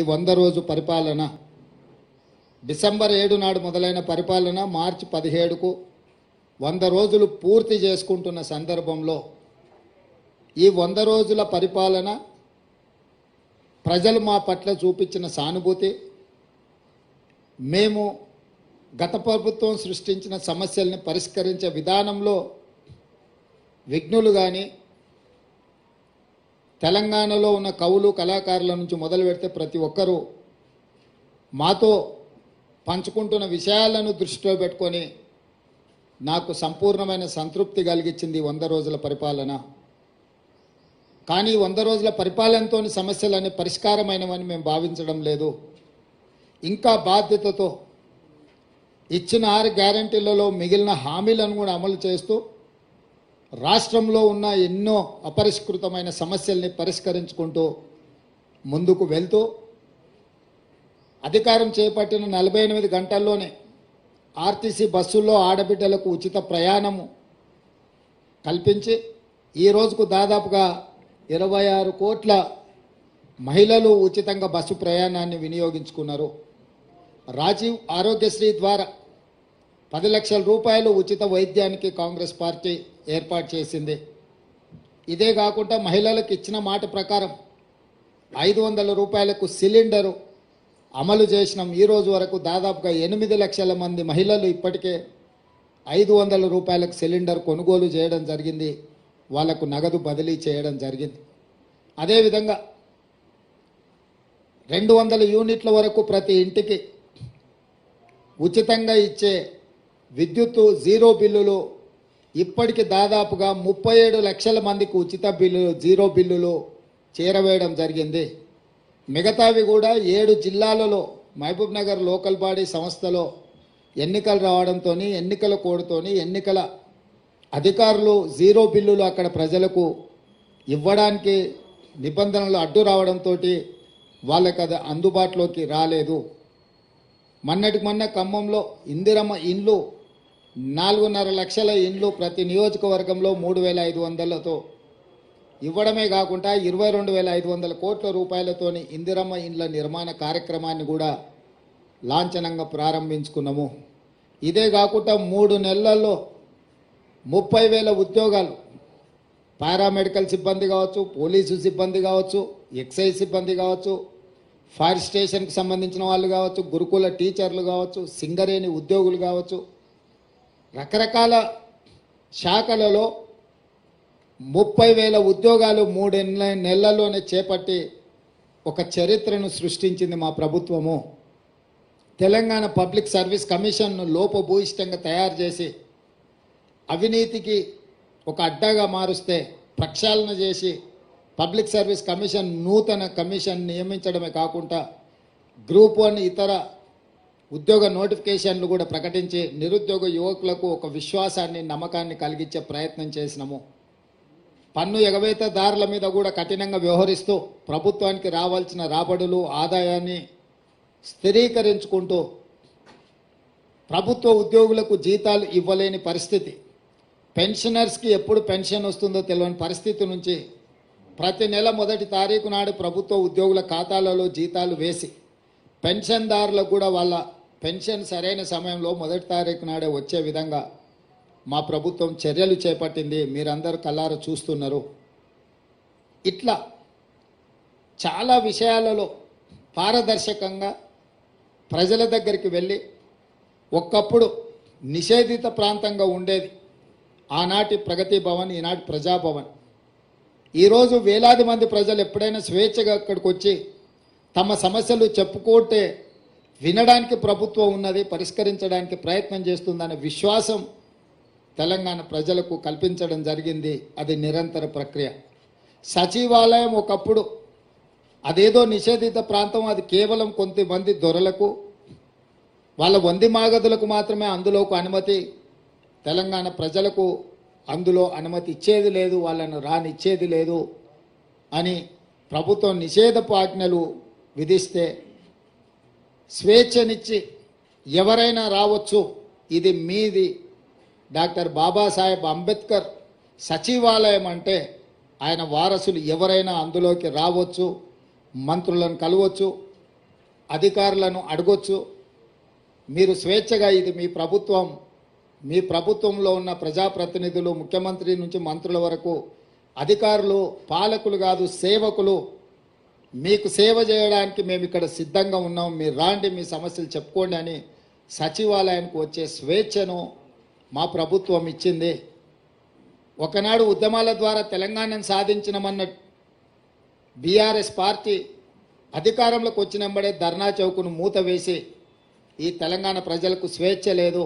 ఈ 100 రోజు పరిపాలన డిసెంబర్ 7 నాడు మొదలైన పరిపాలన మార్చి 17కు 100 రోజులు పూర్తి చేసుకుంటున్న సందర్భంలో ఈ 100 రోజుల పరిపాలన ప్రజలు మా పట్ల చూపించిన సానుభూతి, మేము గత ప్రభుత్వం సృష్టించిన సమస్యల్ని పరిష్కరించే విధానంలో విఘ్నులు కానీ, తెలంగాణలో ఉన్న కవులు కళాకారుల నుంచి మొదలు పెడితే ప్రతి ఒక్కరూ మాతో పంచుకుంటున్న విషయాలను దృష్టిలో పెట్టుకొని నాకు సంపూర్ణమైన సంతృప్తి కలిగించింది 100 రోజుల పరిపాలన. కానీ 100 రోజుల పరిపాలనతోని సమస్యలన్నీ పరిష్కారమైనవని మేము భావించడం లేదు. ఇంకా బాధ్యతతో ఇచ్చిన 6 గ్యారంటీలలో మిగిలిన హామీలను కూడా అమలు చేస్తూ రాష్ట్రంలో ఉన్న ఎన్నో అపరిష్కృతమైన సమస్యల్ని పరిష్కరించుకుంటూ ముందుకు వెళ్తూ అధికారం చేపట్టిన 48 గంటల్లోనే ఆర్టీసీ బస్సుల్లో ఆడబిడ్డలకు ఉచిత ప్రయాణము కల్పించి ఈ రోజుకు దాదాపుగా 26 కోట్ల మహిళలు ఉచితంగా బస్సు ప్రయాణాన్ని వినియోగించుకున్నారు. రాజీవ్ ఆరోగ్యశ్రీ ద్వారా 10 లక్షల రూపాయలు ఉచిత వైద్యానికి కాంగ్రెస్ పార్టీ ఏర్పాటు చేసింది. ఇదే కాకుండా మహిళలకు ఇచ్చిన మాట ప్రకారం 500 రూపాయలకు సిలిండరు అమలు చేసినాం. ఈ రోజు వరకు దాదాపుగా 8 లక్షల మంది మహిళలు ఇప్పటికే 500 రూపాయలకు సిలిండర్ కొనుగోలు చేయడం జరిగింది. వాళ్లకు నగదు బదిలీ చేయడం జరిగింది. అదేవిధంగా 200 యూనిట్ల వరకు ప్రతి ఇంటికి ఉచితంగా ఇచ్చే విద్యుత్తు జీరో బిల్లులు ఇప్పటికి దాదాపుగా 37 లక్షల మందికి ఉచిత బిల్లులు జీరో బిల్లులు చేరవేయడం జరిగింది. మిగతావి కూడా 7 జిల్లాలలో మహబూబ్ నగర్ లోకల్ బాడీ సంస్థలో ఎన్నికలు రావడంతో ఎన్నికల కోడ్తోని ఎన్నికల అధికారులు జీరో బిల్లులు అక్కడ ప్రజలకు ఇవ్వడానికి నిబంధనలు అడ్డు రావడంతో వాళ్ళకి అది అందుబాటులోకి రాలేదు. మొన్నటికి మొన్న ఖమ్మంలో ఇందిరమ్మ ఇండ్లు 4.5 లక్షల ఇండ్లు ప్రతి నియోజకవర్గంలో 3,500లతో ఇవ్వడమే కాకుండా 22,500 కోట్ల రూపాయలతోని ఇందిరమ్మ ఇండ్ల నిర్మాణ కార్యక్రమాన్ని కూడా లాంఛనంగా ప్రారంభించుకున్నాము. ఇదే కాకుండా 3 నెలల్లో 30,000 ఉద్యోగాలు పారామెడికల్ సిబ్బంది కావచ్చు, పోలీసు సిబ్బంది కావచ్చు, ఎక్సైజ్ సిబ్బంది కావచ్చు, ఫైర్ స్టేషన్కి సంబంధించిన వాళ్ళు కావచ్చు, గురుకుల టీచర్లు కావచ్చు, సింగరేణి ఉద్యోగులు కావచ్చు, రకరకాల శాఖలలో 30,000 ఉద్యోగాలు 3 నెలల్లోనే చేపట్టి ఒక చరిత్రను సృష్టించింది మా ప్రభుత్వము. తెలంగాణ పబ్లిక్ సర్వీస్ కమిషన్ను లోపభూయిష్టంగా తయారు చేసి అవినీతికి ఒక అడ్డాగా మారుస్తే ప్రక్షాళన చేసి పబ్లిక్ సర్వీస్ కమిషన్ నూతన కమిషన్ నియమించడమే కాకుండా గ్రూప్ 1 ఇతర ఉద్యోగ నోటిఫికేషన్లు కూడా ప్రకటించి నిరుద్యోగ యువకులకు ఒక విశ్వాసాన్ని నమ్మకాన్ని కలిగించే ప్రయత్నం చేసినాము. పన్ను ఎగవేతదారుల మీద కూడా కఠినంగా వ్యవహరిస్తూ ప్రభుత్వానికి రావాల్సిన రాబడులు ఆదాయాన్ని స్థిరీకరించుకుంటూ ప్రభుత్వ ఉద్యోగులకు జీతాలు ఇవ్వలేని పరిస్థితి, పెన్షనర్స్కి ఎప్పుడు పెన్షన్ వస్తుందో తెలియని పరిస్థితి నుంచి ప్రతి నెల 1వ తారీఖు నాడు ప్రభుత్వ ఉద్యోగుల ఖాతాలలో జీతాలు వేసి పెన్షన్దారులకు కూడా వాళ్ళ పెన్షన్ సరైన సమయంలో 1వ తారీఖు నాడే వచ్చే విధంగా మా ప్రభుత్వం చర్యలు చేపట్టింది. మీరందరూ కళ్ళారా చూస్తున్నారు. ఇట్లా చాలా విషయాలలో పారదర్శకంగా ప్రజల దగ్గరికి వెళ్ళి ఒకప్పుడు నిషేధిత ప్రాంతంగా ఉండేది ఆనాటి ప్రగతి భవన్, ఈనాటి ప్రజాభవన్. ఈరోజు వేలాది మంది ప్రజలు ఎప్పుడైనా స్వేచ్ఛగా అక్కడికి వచ్చి తమ సమస్యలు చెప్పుకుంటే వినడానికి ప్రభుత్వం ఉన్నది, పరిష్కరించడానికి ప్రయత్నం చేస్తుందనే విశ్వాసం తెలంగాణ ప్రజలకు కల్పించడం జరిగింది. అది నిరంతర ప్రక్రియ. సచివాలయం ఒకప్పుడు అదేదో నిషేధిత ప్రాంతం, అది కేవలం కొంతమంది దొరలకు వాళ్ళ వంది మాగదులకు మాత్రమే అందులోకి అనుమతి, తెలంగాణ ప్రజలకు అందులో అనుమతి ఇచ్చేది లేదు, వాళ్ళను రానిచ్చేది లేదు అని ప్రభుత్వం నిషేధపు ఆజ్ఞలు విధిస్తే స్వేచ్ఛనిచ్చి ఎవరైనా రావచ్చు, ఇది మీది, డాక్టర్ బాబాసాహెబ్ అంబేద్కర్ సచివాలయం అంటే ఆయన వారసులు ఎవరైనా అందులోకి రావచ్చు, మంత్రులను కలవచ్చు, అధికారులను అడగొచ్చు. మీరు స్వేచ్ఛగా, ఇది మీ ప్రభుత్వంలో ఉన్న ప్రజాప్రతినిధులు, ముఖ్యమంత్రి నుంచి మంత్రుల వరకు అధికారులు, పాలకులు కాదు, సేవకులు. మీకు సేవ చేయడానికి మేము ఇక్కడ సిద్ధంగా ఉన్నాం, మీరు రాండి, మీ సమస్యలు చెప్పుకోండి అని సచివాలయానికి వచ్చే స్వేచ్ఛను మా ప్రభుత్వం ఇచ్చింది. ఒకనాడు ఉద్యమాల ద్వారా తెలంగాణను సాధించినమన్న బీఆర్ఎస్ పార్టీ అధికారంలోకి వచ్చినంబడే ధర్నా చౌకును మూత వేసి ఈ తెలంగాణ ప్రజలకు స్వేచ్ఛ లేదు,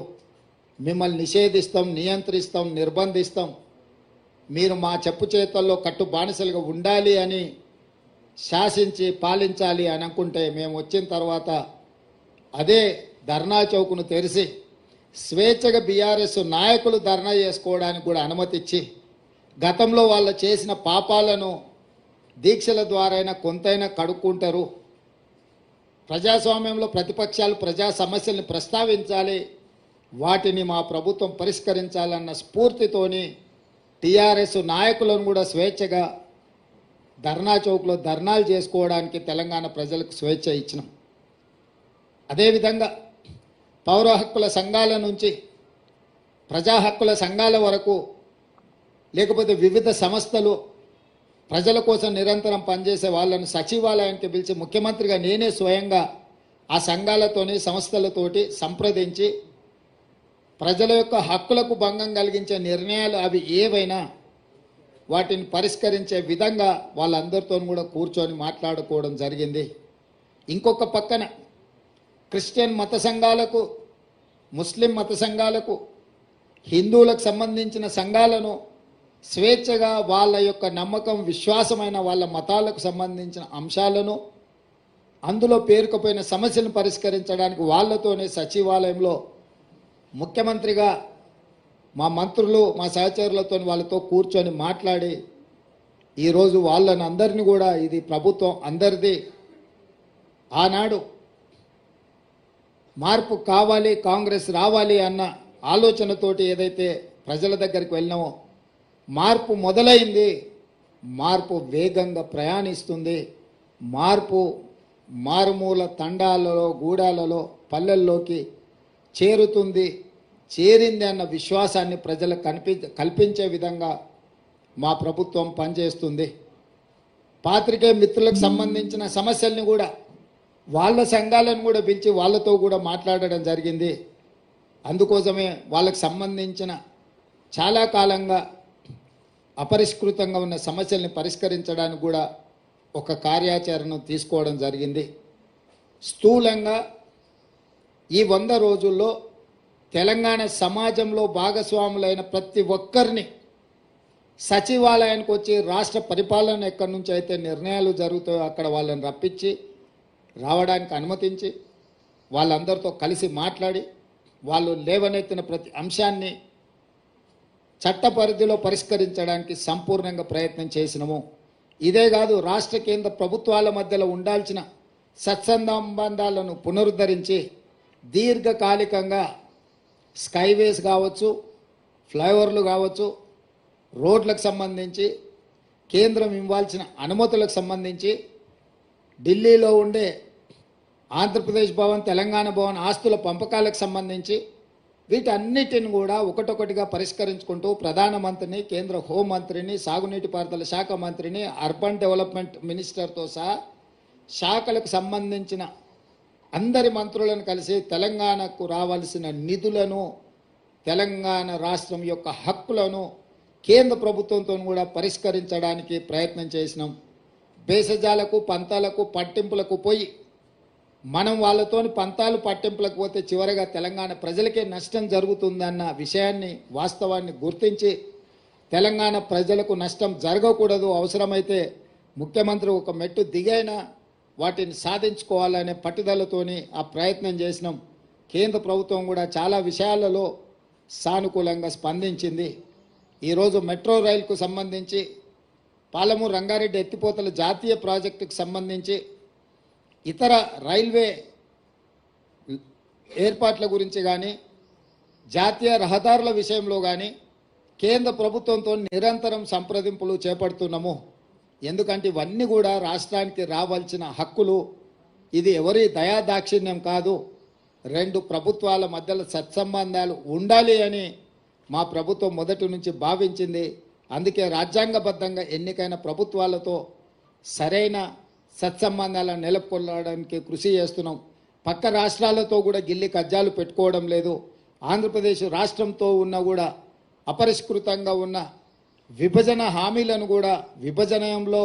మిమ్మల్ని నిషేధిస్తాం, నియంత్రిస్తాం, నిర్బంధిస్తాం, మీరు మా చెప్పు చేతల్లో కట్టు బానిసలుగా ఉండాలి అని శాసించి పాలించాలి అని అనుకుంటే, మేము వచ్చిన తర్వాత అదే ధర్నా చౌకును తెరిచి స్వేచ్ఛగా బీఆర్ఎస్ నాయకులు ధర్నా చేసుకోవడానికి కూడా అనుమతి ఇచ్చి, గతంలో వాళ్ళు చేసిన పాపాలను దీక్షల ద్వారా కొంతైనా కడుక్కుంటారు, ప్రజాస్వామ్యంలో ప్రతిపక్షాలు ప్రజా సమస్యల్ని ప్రస్తావించాలి, వాటిని మా ప్రభుత్వం పరిష్కరించాలన్న స్ఫూర్తితోని టీఆర్ఎస్ నాయకులను కూడా స్వేచ్ఛగా ధర్నా చౌక్లో ధర్నాలు చేసుకోవడానికి తెలంగాణ ప్రజలకు స్వేచ్ఛ ఇచ్చినాం. అదేవిధంగా పౌర హక్కుల సంఘాల నుంచి ప్రజా హక్కుల సంఘాల వరకు, లేకపోతే వివిధ సంస్థలు ప్రజల కోసం నిరంతరం పనిచేసే వాళ్ళను సచివాలయానికి పిలిచి ముఖ్యమంత్రిగా నేనే స్వయంగా ఆ సంఘాలతోని సంస్థలతోటి సంప్రదించి ప్రజల యొక్క హక్కులకు భంగం కలిగించే నిర్ణయాలు అవి ఏవైనా వాటిని పరిష్కరించే విధంగా వాళ్ళందరితో కూడా కూర్చొని మాట్లాడుకోవడం జరిగింది. ఇంకొక పక్కన క్రిస్టియన్ మత సంఘాలకు, ముస్లిం మత సంఘాలకు, హిందువులకు సంబంధించిన సంఘాలను స్వేచ్ఛగా వాళ్ళ యొక్క నమ్మకం, విశ్వాసమైన వాళ్ళ మతాలకు సంబంధించిన అంశాలను, అందులో పేరుకుపోయిన సమస్యలను పరిష్కరించడానికి వాళ్ళతోనే సచివాలయంలో ముఖ్యమంత్రిగా మా మంత్రులు, మా సహచరులతో వాళ్ళతో కూర్చొని మాట్లాడి ఈరోజు వాళ్ళని అందరినీ కూడా, ఇది ప్రభుత్వం అందరిది, ఆనాడు మార్పు కావాలి, కాంగ్రెస్ రావాలి అన్న ఆలోచనతోటి ఏదైతే ప్రజల దగ్గరికి వెళ్ళినామో, మార్పు మొదలైంది, మార్పు వేగంగా ప్రయాణిస్తుంది, మార్పు మారుమూల తండాలలో, గూడాలలో, పల్లెల్లోకి చేరింది అన్న విశ్వాసాన్ని ప్రజలకు కల్పించే విధంగా మా ప్రభుత్వం పనిచేస్తుంది. పాత్రికేయ మిత్రులకు సంబంధించిన సమస్యల్ని కూడా వాళ్ళ సంఘాలను కూడా పిలిచి వాళ్ళతో కూడా మాట్లాడడం జరిగింది. అందుకోసమే వాళ్ళకు సంబంధించిన చాలా కాలంగా అపరిష్కృతంగా ఉన్న సమస్యల్ని పరిష్కరించడానికి కూడా ఒక కార్యాచరణను తీసుకోవడం జరిగింది. స్థూలంగా ఈ 100 రోజుల్లో తెలంగాణ సమాజంలో భాగస్వాములైన ప్రతి ఒక్కరిని సచివాలయానికి వచ్చి రాష్ట్ర పరిపాలన ఎక్కడి నుంచి అయితే నిర్ణయాలు జరుగుతాయో అక్కడ వాళ్ళని రప్పించి రావడానికి అనుమతించి వాళ్ళందరితో కలిసి మాట్లాడి వాళ్ళు లేవనెత్తిన ప్రతి అంశాన్ని చట్ట పరిధిలో పరిష్కరించడానికి సంపూర్ణంగా ప్రయత్నం చేసినాము. ఇదే కాదు, రాష్ట్ర కేంద్ర ప్రభుత్వాల మధ్యలో ఉండాల్సిన సత్సంబంధాలను పునరుద్ధరించి దీర్ఘకాలికంగా స్కైవేస్ కావచ్చు, ఫ్లైఓవర్లు కావచ్చు, రోడ్లకు సంబంధించి కేంద్రం ఇవ్వాల్సిన అనుమతులకు సంబంధించి ఢిల్లీలో ఉండే ఆంధ్రప్రదేశ్ భవన్, తెలంగాణ భవన్ ఆస్తుల పంపకాలకు సంబంధించి వీటన్నిటిని కూడా ఒకటొకటిగా పరిష్కరించుకుంటూ ప్రధానమంత్రిని, కేంద్ర హోంమంత్రిని, సాగునీటి పారుదల శాఖ మంత్రిని, అర్బన్ డెవలప్మెంట్ మినిస్టర్తో సహా శాఖలకు సంబంధించిన అందరి మంత్రులను కలిసి తెలంగాణకు రావాల్సిన నిధులను, తెలంగాణ రాష్ట్రం యొక్క హక్కులను కేంద్ర ప్రభుత్వంతో కూడా పరిష్కరించడానికి ప్రయత్నం చేసినాం. భేషజాలకు, పంతాలకు, పట్టింపులకు పోయి మనం వాళ్ళతోని పంతాలు పట్టింపులకు పోతే చివరగా తెలంగాణ ప్రజలకే నష్టం జరుగుతుందన్న విషయాన్ని, వాస్తవాన్ని గుర్తించి తెలంగాణ ప్రజలకు నష్టం జరగకూడదు, అవసరమైతే ముఖ్యమంత్రి ఒక మెట్టు దిగైనా వాటిని సాధించుకోవాలనే పట్టుదలతోని ఆ ప్రయత్నం చేసినాం. కేంద్ర ప్రభుత్వం కూడా చాలా విషయాలలో సానుకూలంగా స్పందించింది. ఈరోజు మెట్రో రైలుకు సంబంధించి, పాలమూరు రంగారెడ్డి ఎత్తిపోతల జాతీయ ప్రాజెక్టుకు సంబంధించి, ఇతర రైల్వే ఏర్పాట్ల గురించి కానీ, జాతీయ రహదారుల విషయంలో కానీ కేంద్ర ప్రభుత్వంతో నిరంతరం సంప్రదింపులు చేపడుతున్నాము. ఎందుకంటే ఇవన్నీ కూడా రాష్ట్రానికి రావాల్సిన హక్కులు, ఇది ఎవరి దయాదాక్షిణ్యం కాదు, రెండు ప్రభుత్వాల మధ్యలో సత్సంబంధాలు ఉండాలి అని మా ప్రభుత్వం మొదటి నుంచి భావించింది. అందుకే రాజ్యాంగబద్ధంగా ఎన్నికైన ప్రభుత్వాలతో సరైన సత్సంబంధాలను నెలకొల్పడానికి కృషి చేస్తున్నాం. పక్క రాష్ట్రాలతో కూడా గిల్లి కజ్జాలు పెట్టుకోవడం లేదు. ఆంధ్రప్రదేశ్ రాష్ట్రంతో ఉన్న కూడా అపరిష్కృతంగా ఉన్న విభజన హామీలను కూడా విభజనలో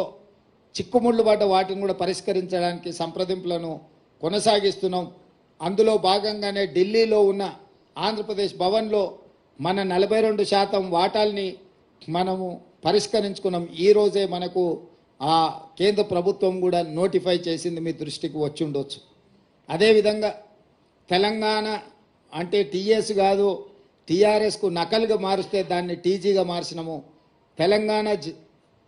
చిక్కుముళ్ళు పడ్డ వాటిని కూడా పరిష్కరించడానికి సంప్రదింపులను కొనసాగిస్తున్నాం. అందులో భాగంగానే ఢిల్లీలో ఉన్న ఆంధ్రప్రదేశ్ భవన్లో మన 42% వాటాల్ని మనము పరిష్కరించుకున్నాం. ఈరోజే మనకు ఆ కేంద్ర ప్రభుత్వం కూడా నోటిఫై చేసింది, మీ దృష్టికి వచ్చి ఉండొచ్చు. అదేవిధంగా తెలంగాణ అంటే టీఎస్ కాదు, టీఆర్ఎస్కు నకలుగా మారిస్తే దాన్ని టీజీగా మార్చినాము. తెలంగాణ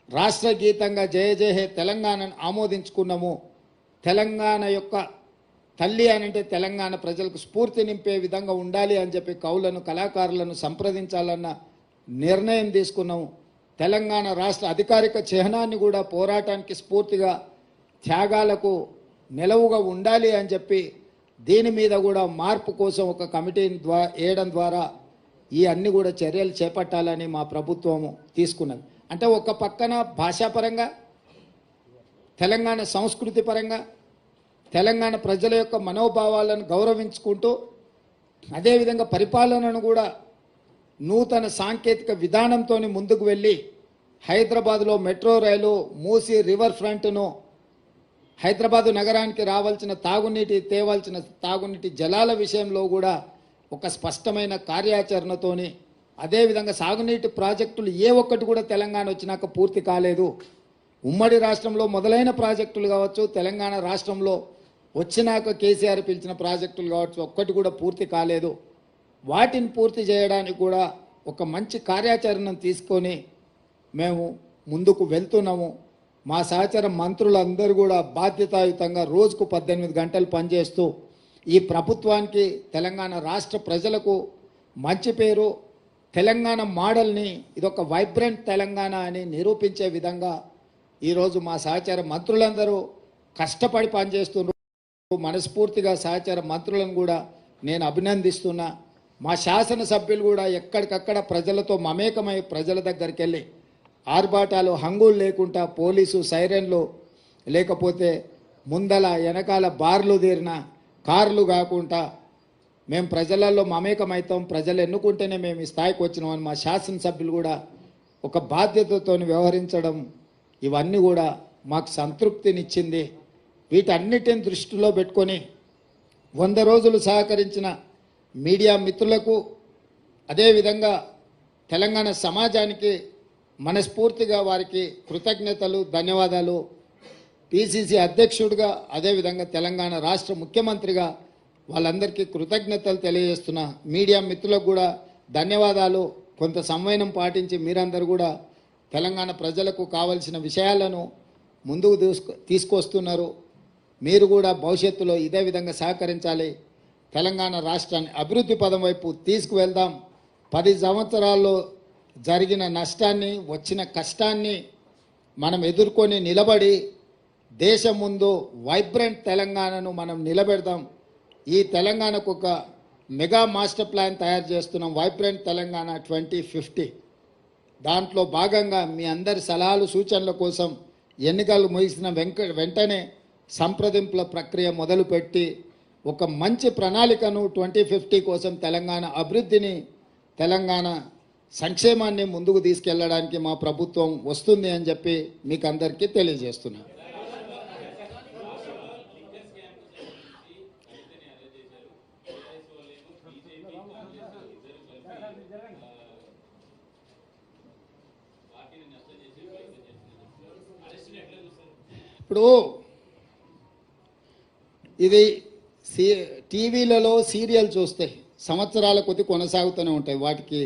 రాష్ట్ర గీతంగా జయ జయ హే తెలంగాణను ఆమోదించుకున్నాము. తెలంగాణ యొక్క తల్లి అని అంటే తెలంగాణ ప్రజలకు స్ఫూర్తి నింపే విధంగా ఉండాలి అని చెప్పి కవులను కళాకారులను సంప్రదించాలన్న నిర్ణయం తీసుకున్నాము. తెలంగాణ రాష్ట్ర అధికారిక చిహ్నాన్ని కూడా పోరాటానికి స్ఫూర్తిగా త్యాగాలకు నిలవుగా ఉండాలి అని చెప్పి దీని మీద కూడా మార్పు కోసం ఒక కమిటీని వేయడం ద్వారా ఈ అన్ని కూడా చర్యలు చేపట్టాలని మా ప్రభుత్వము తీసుకున్నది. అంటే ఒక పక్కన భాషాపరంగా, తెలంగాణ సంస్కృతి పరంగా, తెలంగాణ ప్రజల యొక్క మనోభావాలను గౌరవించుకుంటూ అదేవిధంగా పరిపాలనను కూడా నూతన సాంకేతిక విధానంతో ముందుకు వెళ్ళి హైదరాబాద్లో మెట్రో రైలు, మూసీ రివర్ ఫ్రంట్ను, హైదరాబాదు నగరానికి రావాల్సిన తేవాల్సిన తాగునీటి జలాల విషయంలో కూడా ఒక స్పష్టమైన కార్యాచరణతోని, అదేవిధంగా సాగునీటి ప్రాజెక్టులు ఏ ఒక్కటి కూడా తెలంగాణ వచ్చినాక పూర్తి కాలేదు. ఉమ్మడి రాష్ట్రంలో మొదలైన ప్రాజెక్టులు కావచ్చు, తెలంగాణ రాష్ట్రంలో వచ్చినాక కేసీఆర్ పిలిచిన ప్రాజెక్టులు కావచ్చు, ఒక్కటి కూడా పూర్తి కాలేదు. వాటిని పూర్తి చేయడానికి కూడా ఒక మంచి కార్యాచరణను తీసుకొని మేము ముందుకు వెళ్తున్నాము. మా సహచర మంత్రులందరూ కూడా బాధ్యతాయుతంగా రోజుకు 18 గంటలు పనిచేస్తూ ఈ ప్రభుత్వానికి, తెలంగాణ రాష్ట్ర ప్రజలకు మంచి పేరు, తెలంగాణ మోడల్ని ఇదొక వైబ్రెంట్ తెలంగాణ అని నిరూపించే విధంగా ఈరోజు మా సహచర మంత్రులందరూ కష్టపడి పనిచేస్తున్నారు. మనస్ఫూర్తిగా సహచర మంత్రులను కూడా నేను అభినందిస్తున్నా. మా శాసనసభ్యులు కూడా ఎక్కడికక్కడ ప్రజలతో మమేకమై ప్రజల దగ్గరికి వెళ్ళి ఆర్భాటాలు హంగులు లేకుండా, పోలీసు సైరన్లు లేకపోతే ముందల వెనకాల బార్లు తీరిన కార్లు కాకుండా మేము ప్రజలలో మమేకమవుతాం, ప్రజలు ఎన్నుకుంటేనే మేము ఈ స్థాయికి వచ్చినామని మా శాసనసభ్యులు కూడా ఒక బాధ్యతతో వ్యవహరించడం, ఇవన్నీ కూడా మాకు సంతృప్తినిచ్చింది. వీటన్నిటిని దృష్టిలో పెట్టుకొని 100 రోజులు సహకరించిన మీడియా మిత్రులకు, అదేవిధంగా తెలంగాణ సమాజానికి మనస్ఫూర్తిగా వారికి కృతజ్ఞతలు, ధన్యవాదాలు. పిసిసి అధ్యక్షుడిగా, అదేవిధంగా తెలంగాణ రాష్ట్ర ముఖ్యమంత్రిగా వాళ్ళందరికీ కృతజ్ఞతలు తెలియజేస్తున్నా. మీడియా మిత్రులకు కూడా ధన్యవాదాలు. కొంత సంవయనం పాటించి మీరందరూ కూడా తెలంగాణ ప్రజలకు కావలసిన విషయాలను ముందుకు తీసుకొస్తున్నారు. మీరు కూడా భవిష్యత్తులో ఇదే విధంగా సహకరించాలి. తెలంగాణ రాష్ట్రాన్ని అభివృద్ధి పదం వైపు తీసుకువెళ్దాం. 10 సంవత్సరాల్లో జరిగిన నష్టాన్ని, వచ్చిన కష్టాన్ని మనం ఎదుర్కొని నిలబడి దేశం ముందు వైబ్రెంట్ తెలంగాణను మనం నిలబెడదాం. ఈ తెలంగాణకు ఒక మెగా మాస్టర్ ప్లాన్ తయారు చేస్తున్నాం, వైబ్రెంట్ తెలంగాణ 2050. దాంట్లో భాగంగా మీ అందరి సలహాలు సూచనల కోసం ఎన్నికలు ముగిసిన వెంటనే సంప్రదింపుల ప్రక్రియ మొదలుపెట్టి ఒక మంచి ప్రణాళికను 2050 కోసం తెలంగాణ అభివృద్ధిని, తెలంగాణ సంక్షేమాన్ని ముందుకు తీసుకెళ్లడానికి మా ప్రభుత్వం వస్తుంది అని చెప్పి మీకు అందరికీ తెలియజేస్తున్నాను. ఇప్పుడు ఇది టీవీలలో సీరియల్ చూస్తే సంవత్సరాల కొద్ది కొనసాగుతూనే ఉంటాయి. వాటికి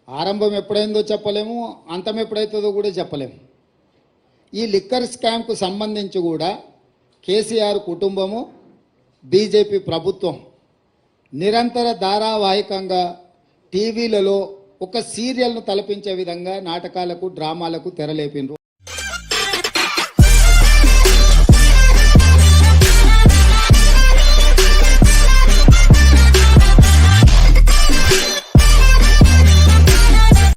ఆరంభం ఎప్పుడైందో చెప్పలేము, అంతం ఎప్పుడైతుందో కూడా చెప్పలేము. ఈ లిక్కర్ స్కామ్కు సంబంధించి కూడా కేసీఆర్ కుటుంబము, బీజేపీ ప్రభుత్వం నిరంతర ధారావాహికంగా టీవీలలో ఒక సీరియల్ను తలపించే విధంగా నాటకాలకు, డ్రామాలకు తెరలేపినరు.